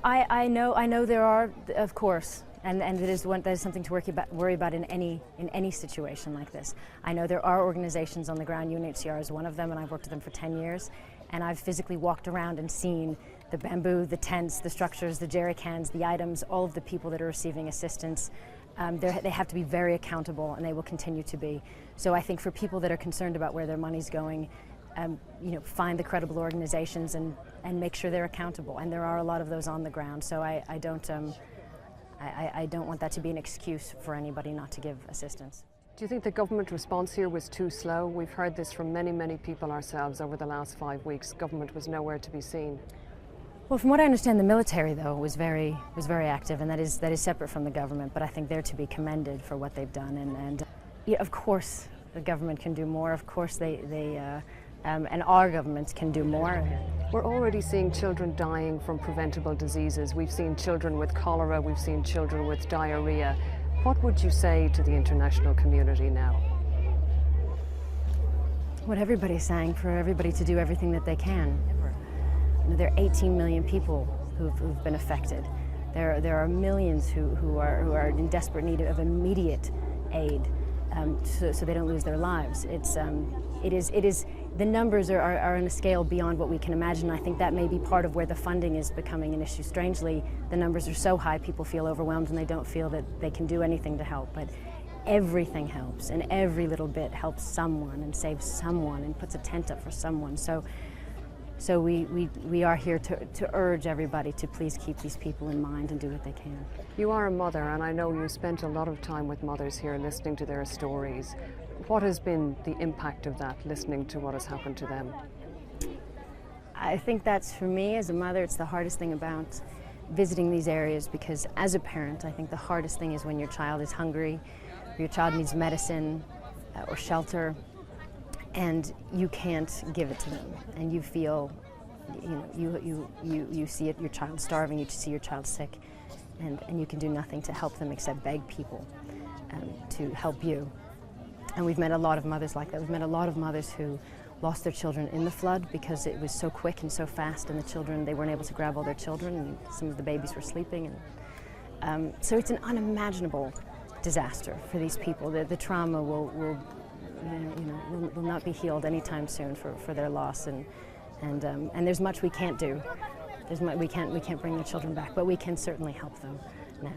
I know there are, of course, and that is something to worry about in any situation like this. I know there are organizations on the ground. UNHCR is one of them, and I've worked with them for 10 years. And I've physically walked around and seen the bamboo, the tents, the structures, the jerry cans, the items, all of the people that are receiving assistance. They have to be very accountable, and they will continue to be. So I think for people that are concerned about where their money's going, find the credible organizations and make sure they're accountable. And there are a lot of those on the ground. So I don't want that to be an excuse for anybody not to give assistance. Do you think the government response here was too slow? We've heard this from many people ourselves over the last 5 weeks. Government was nowhere to be seen. Well, from what I understand, the military, though, was very active, and that is separate from the government. But I think they're to be commended for what they've done. And of course, the government can do more. Of course, and our governments can do more. We're already seeing children dying from preventable diseases. We've seen children with cholera. We've seen children with diarrhea. What would you say to the international community now? What everybody's saying, for everybody to do everything that they can. There are 18 million people who've been affected. There are millions who are in desperate need of immediate aid, so they don't lose their lives. The numbers are on a scale beyond what we can imagine. I think that may be part of where the funding is becoming an issue. Strangely, the numbers are so high, people feel overwhelmed and they don't feel that they can do anything to help. But everything helps, and every little bit helps someone and saves someone and puts a tent up for someone. So we are here to urge everybody to please keep these people in mind and do what they can. You are a mother, and I know you spent a lot of time with mothers here listening to their stories. What has been the impact of that, listening to what has happened to them? I think that's, for me as a mother, it's the hardest thing about visiting these areas, because as a parent, I think the hardest thing is when your child is hungry, or your child needs medicine or shelter, and you can't give it to them, and you feel, you see it, your child starving, you see your child sick, and you can do nothing to help them except beg people to help you. And we've met a lot of mothers like that. We've met a lot of mothers who lost their children in the flood because it was so quick and so fast, and the children, they weren't able to grab all their children, and some of the babies were sleeping. And so it's an unimaginable disaster for these people. The trauma will not be healed anytime soon for their loss, and there's much we can't do. We can't bring the children back, but we can certainly help them now.